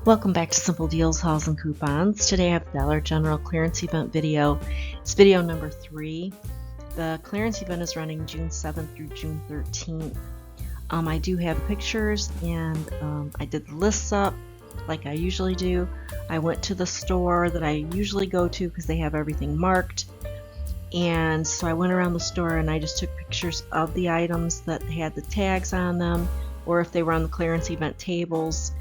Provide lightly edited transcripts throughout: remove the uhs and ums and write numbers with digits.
Welcome back to Simple Deals, Hauls, and Coupons. Today I have the Dollar General clearance event video. It's video number 3. The clearance event is running June 7th through June 13th. I do have pictures, and I did the lists up like I usually do. I went to the store that I usually go to because they have everything marked. And so I went around the store and I just took pictures of the items that had the tags on them, or if they were on the clearance event tables.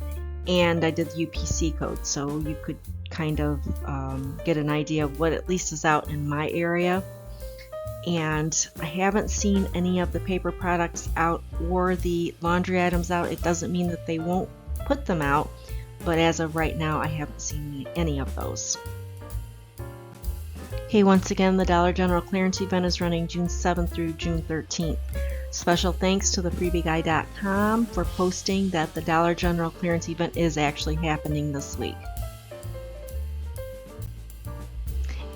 And I did the UPC code, so you could kind of get an idea of what at least is out in my area. And I haven't seen any of the paper products out or the laundry items out. It doesn't mean that they won't put them out, but as of right now I haven't seen any of those. Okay, once again, the Dollar General clearance event is running June 7th through June 13th. Special thanks to thefreebieguy.com for posting that the Dollar General clearance event is actually happening this week.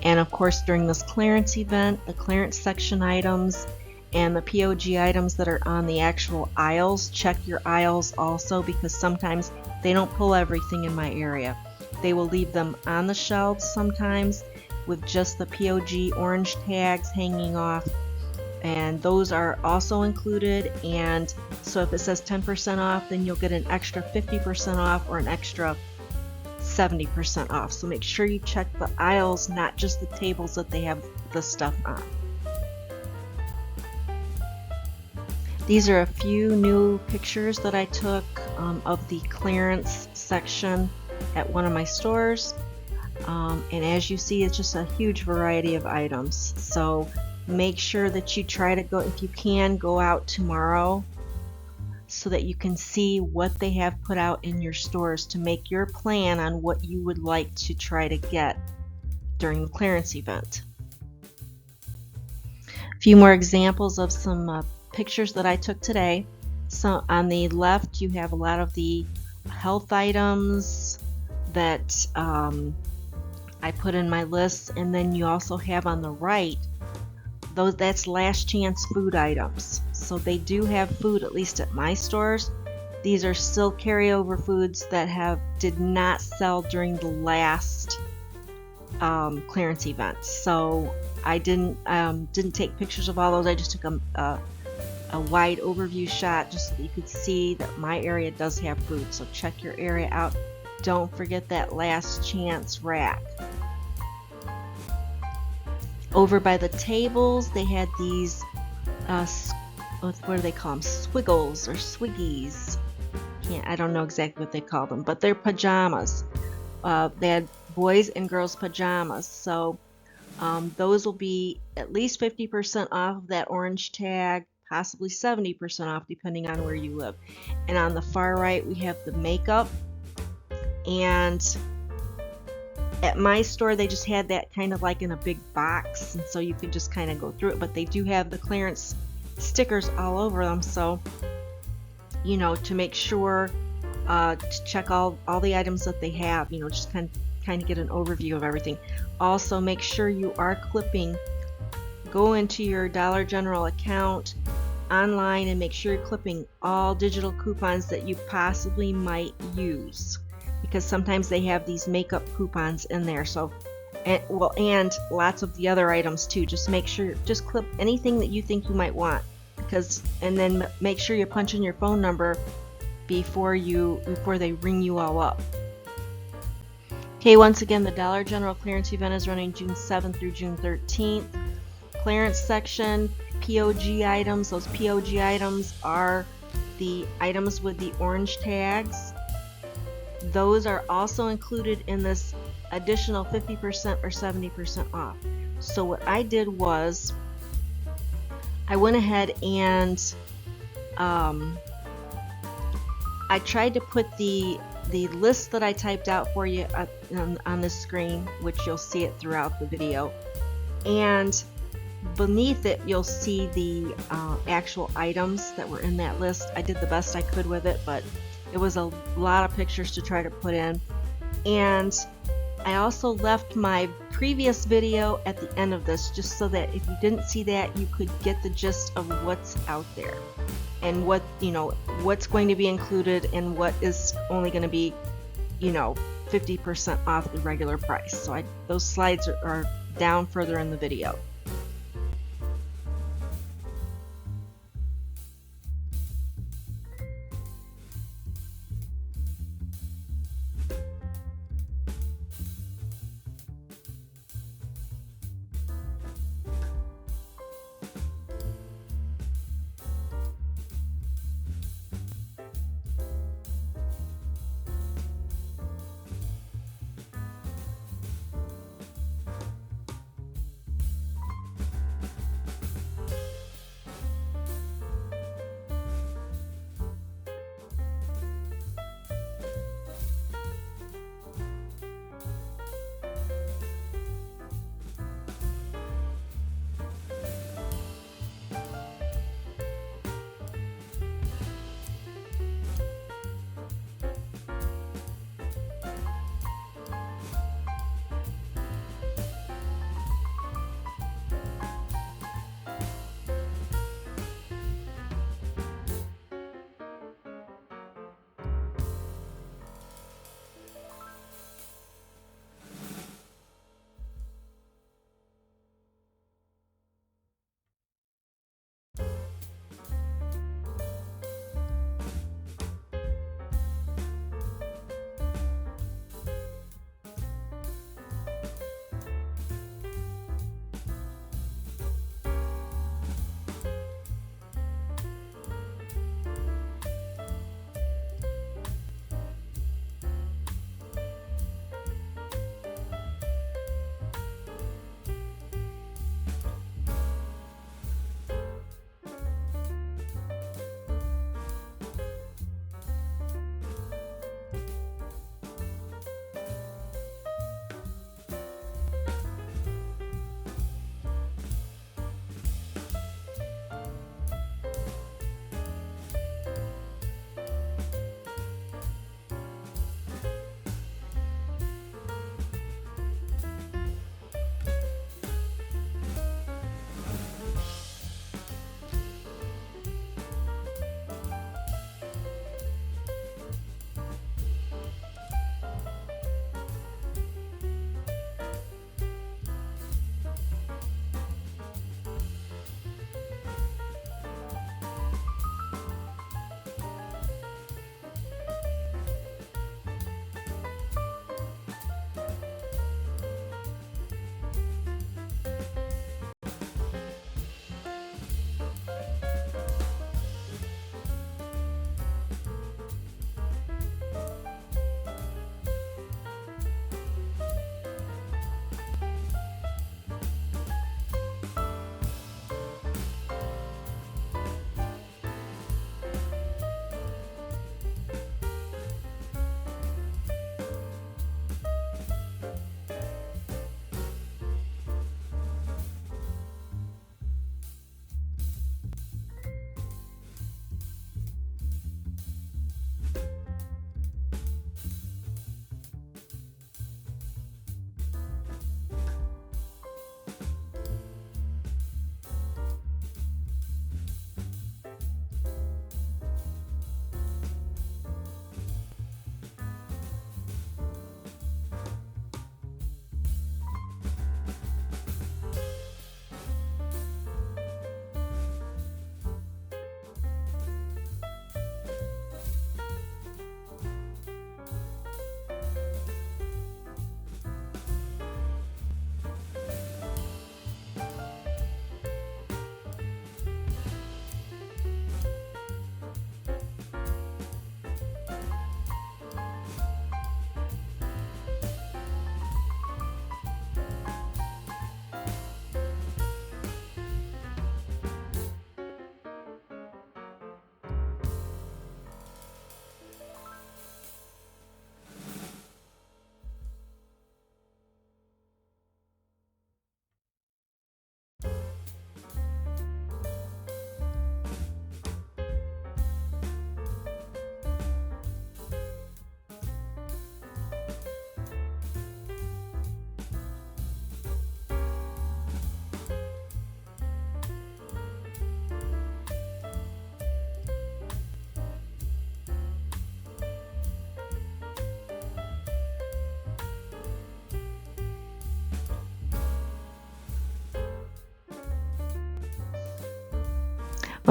And of course, during this clearance event, the clearance section items and the POG items that are on the actual aisles, check your aisles also, because sometimes they don't pull everything in my area. They will leave them on the shelves sometimes with just the POG orange tags hanging off. And those are also included, and so if it says 10% off, then you'll get an extra 50% off or an extra 70% off. So make sure you check the aisles, not just the tables that they have the stuff on. These are a few new pictures that I took of the clearance section at one of my stores. And as you see, it's just a huge variety of items. So make sure that you try to go, if you can, go out tomorrow so that you can see what they have put out in your stores to make your plan on what you would like to try to get during the clearance event. A few more examples of some pictures that I took today. So on the left you have a lot of the health items that I put in my list, and then you also have on the right that's last chance food items. So they do have food, at least at my stores. These are still carryover foods that did not sell during the last clearance event. So I didn't take pictures of all those. I just took a wide overview shot just so that you could see that my area does have food. So check your area out. Don't forget that last chance rack. Over by the tables, they had these, what do they call them? Swiggles or swiggies. I don't know exactly what they call them, but they're pajamas. They had boys and girls pajamas. So those will be at least 50% off of that orange tag, possibly 70% off depending on where you live. And on the far right, we have the makeup. And at my store, they just had that kind of like in a big box, and so you could just kind of go through it, but they do have the clearance stickers all over them, so you know, to make sure to check all the items that they have, you know, just kind of get an overview of everything. Also, make sure you are clipping. Go into your Dollar General account online and make sure you're clipping all digital coupons that you possibly might use, because sometimes they have these makeup coupons in there. So, and lots of the other items too. Just make sure, just clip anything that you think you might want, and then make sure you punch in your phone number before they ring you all up. Okay, once again, the Dollar General clearance event is running June 7th through June 13th. Clearance section, POG items. Those POG items are the items with the orange tags. Those are also included in this additional 50% or 70% off. So what I did was I went ahead and I tried to put the list that I typed out for you on the screen, which you'll see it throughout the video, and beneath it you'll see the actual items that were in that list. I did the best I could with it, but it was a lot of pictures to try to put in. And I also left my previous video at the end of this, just so that if you didn't see that, you could get the gist of what's out there and what's going to be included and what is only going to be 50% off the regular price. So those slides are down further in the video.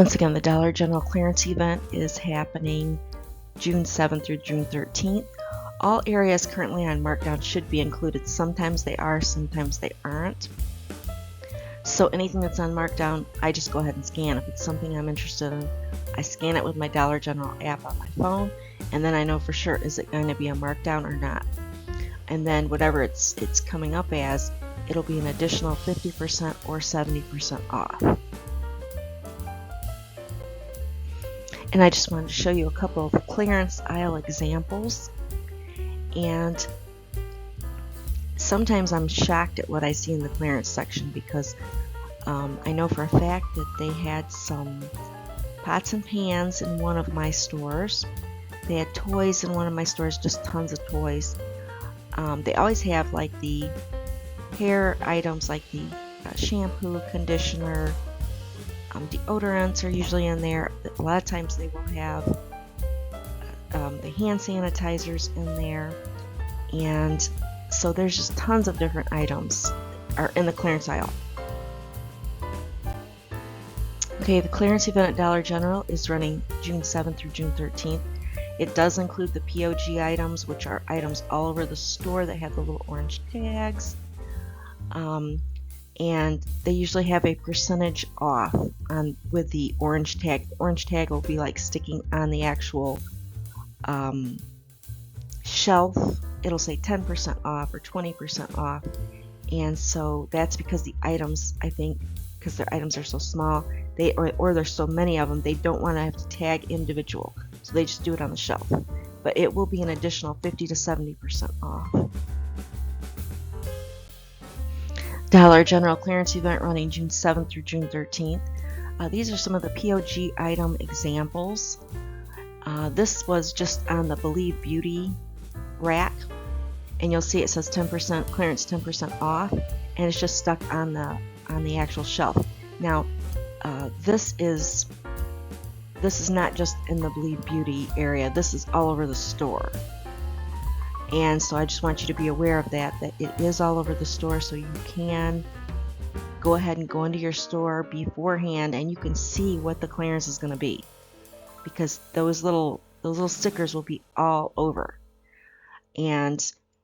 Once again, the Dollar General clearance event is happening June 7th through June 13th. All areas currently on markdown should be included. Sometimes they are, sometimes they aren't. So anything that's on markdown, I just go ahead and scan. If it's something I'm interested in, I scan it with my Dollar General app on my phone, and then I know for sure, is it going to be a markdown or not? And then whatever it's coming up as, it'll be an additional 50% or 70% off. And I just wanted to show you a couple of clearance aisle examples. And sometimes I'm shocked at what I see in the clearance section, because I know for a fact that they had some pots and pans in one of my stores. They had toys in one of my stores, just tons of toys. They always have like the hair items, like the shampoo, conditioner, deodorants are usually in there. A lot of times they will have the hand sanitizers in there, and so there's just tons of different items are in the clearance aisle. Okay, the clearance event at Dollar General is running June 7th through June 13th. It does include the POG items, which are items all over the store that have the little orange tags. And they usually have a percentage off with the orange tag. The orange tag will be like sticking on the actual shelf. It'll say 10% off or 20% off. And so that's because the items, I think, because their items are so small, or there's so many of them, they don't want to have to tag individual. So they just do it on the shelf. But it will be an additional 50 to 70% off. Dollar General clearance event running June 7th through June 13th. These are some of the POG item examples. This was just on the Believe Beauty rack, and you'll see it says 10% clearance, 10% off, and it's just stuck on the actual shelf. Now, this is not just in the Believe Beauty area. This is all over the store. And so I just want you to be aware of that it is all over the store, so you can go ahead and go into your store beforehand and you can see what the clearance is going to be, because those little stickers will be all over. And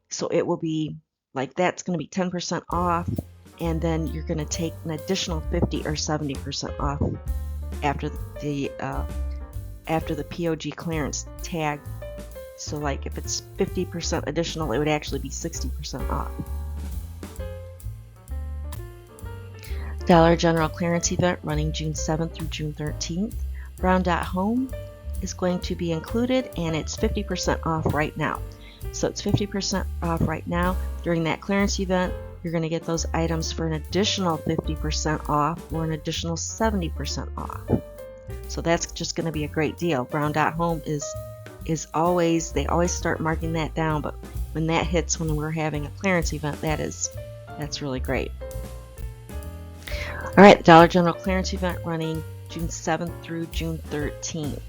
so it will be like, that's going to be 10% off, and then you're going to take an additional 50 or 70% off after the POG clearance tag. So like if it's 50% additional, it would actually be 60% off. Dollar General clearance event running June 7th through June 13th. Brown Dot Home is going to be included, and it's 50% off right now. So it's 50% off right now. During that clearance event, you're going to get those items for an additional 50% off or an additional 70% off. So that's just going to be a great deal. Brown Dot Home is always, they always start marking that down, but when that hits, when we're having a clearance event, that's really great. All right, Dollar General clearance event running June 7th through June 13th.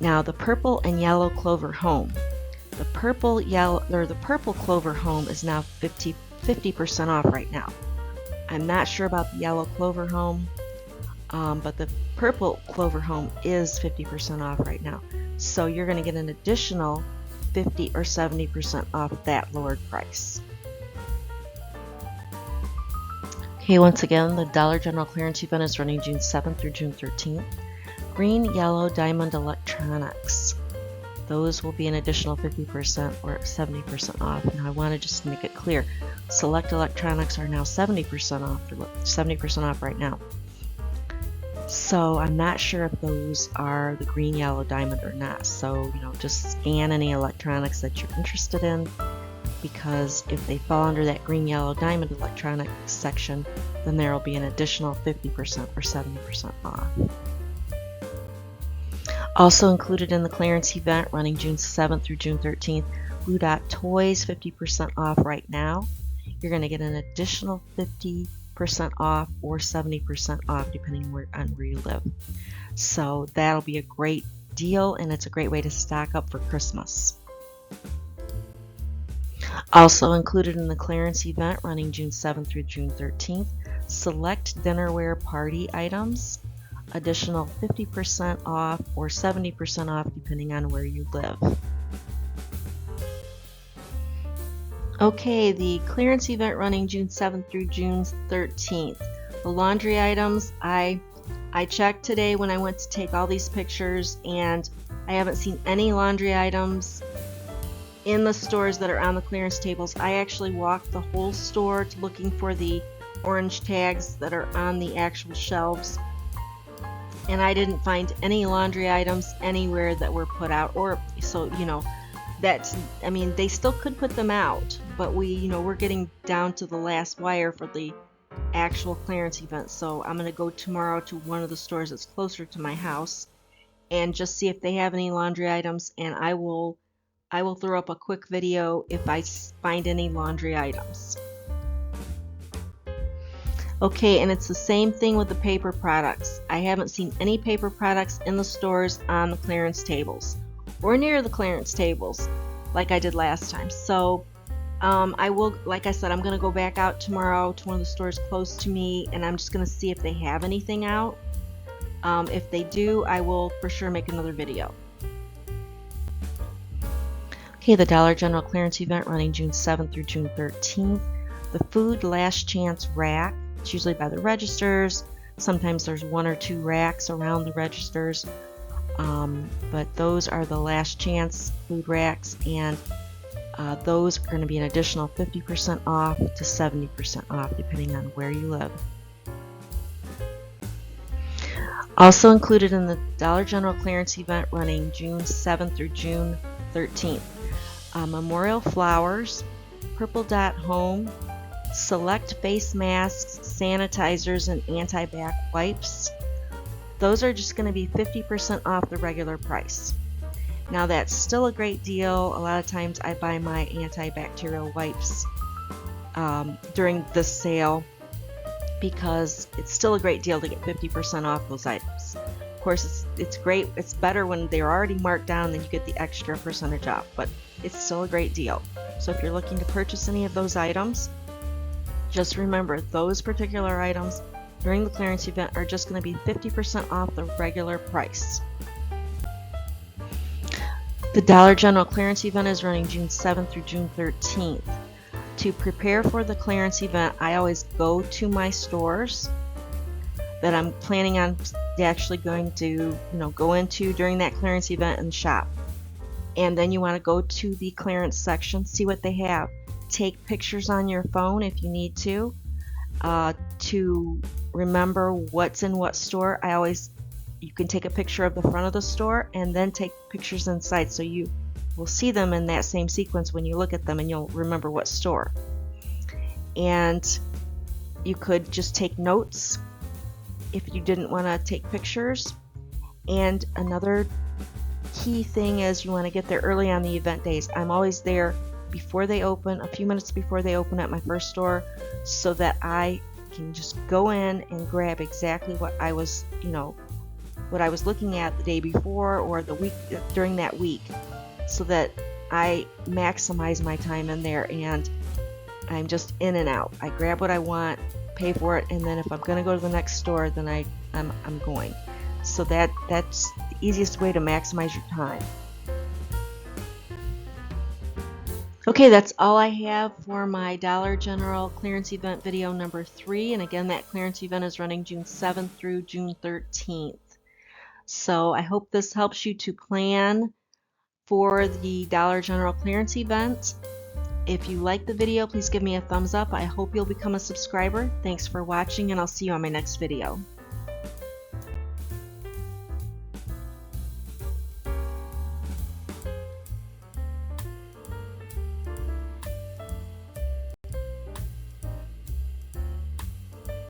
Now the purple and yellow clover home. The purple clover home is now 50% off right now. I'm not sure about the yellow clover home, but the purple clover home is 50% off right now. So you're going to get an additional 50 or 70% off that lowered price. Okay, once again, the Dollar General clearance event is running June 7th through June 13th. Green, yellow, diamond electronics. Those will be an additional 50% or 70% off. Now I want to just make it clear, select electronics are now 70% off. 70% off right now. So I'm not sure if those are the green, yellow, diamond or not. So, just scan any electronics that you're interested in, because if they fall under that green, yellow, diamond electronics section, then there will be an additional 50% or 70% off. Also included in the clearance event running June 7th through June 13th, Blue Dot Toys, 50% off right now. You're going to get an additional 50% off or 70% off depending on where you live. So that'll be a great deal, and it's a great way to stock up for Christmas. Also included in the clearance event running June 7th through June 13th, select dinnerware party items. additional 50% off or 70% off depending on where you live. Okay, the clearance event running June 7th through June 13th. The laundry items, I checked today when I went to take all these pictures, and I haven't seen any laundry items in the stores that are on the clearance tables. I actually walked the whole store looking for the orange tags that are on the actual shelves, and I didn't find any laundry items anywhere that were put out. Or so, you know, that's, I mean, they still could put them out, but we're getting down to the last wire for the actual clearance event. So I'm going to go tomorrow to one of the stores that's closer to my house and just see if they have any laundry items, and I will throw up a quick video if I find any laundry items. Okay, and it's the same thing with the paper products. I haven't seen any paper products in the stores on the clearance tables or near the clearance tables like I did last time. So I will, like I said, I'm going to go back out tomorrow to one of the stores close to me, and I'm just going to see if they have anything out. If they do, I will for sure make another video. Okay, the Dollar General clearance event running June 7th through June 13th. The food last chance rack. It's usually by the registers. Sometimes there's one or two racks around the registers. But those are the last chance food racks, and those are going to be an additional 50% off to 70% off depending on where you live. Also included in the Dollar General clearance event running June 7th through June 13th. Memorial flowers, Purple Dot Home, select face masks, sanitizers, and anti-bac wipes. Those are just going to be 50% off the regular price. Now that's still a great deal. A lot of times I buy my antibacterial wipes during this sale because it's still a great deal to get 50% off those items. Of course, it's great. It's better when they're already marked down, then you get the extra percentage off, but it's still a great deal. So if you're looking to purchase any of those items, just remember those particular items during the clearance event are just going to be 50% off the regular price. The Dollar General clearance event is running June 7th through June 13th. To prepare for the clearance event, I always go to my stores that I'm planning on actually going to go into during that clearance event and shop. And then you want to go to the clearance section, see what they have. Take pictures on your phone if you need to remember what's in what store. You can take a picture of the front of the store and then take pictures inside, so you will see them in that same sequence when you look at them, and you'll remember what store. And you could just take notes if you didn't want to take pictures. And another key thing is you want to get there early on the event days. I'm always there before they open, a few minutes before they open at my first store, so that I can just go in and grab exactly what I was looking at the day before or the week during that week, so that I maximize my time in there and I'm just in and out. I grab what I want, pay for it, and then if I'm going to go to the next store, then I'm going. So that's the easiest way to maximize your time. Okay, that's all I have for my Dollar General clearance event video number 3. And again, that clearance event is running June 7th through June 13th. So I hope this helps you to plan for the Dollar General clearance event. If you like the video, please give me a thumbs up. I hope you'll become a subscriber. Thanks for watching, and I'll see you on my next video.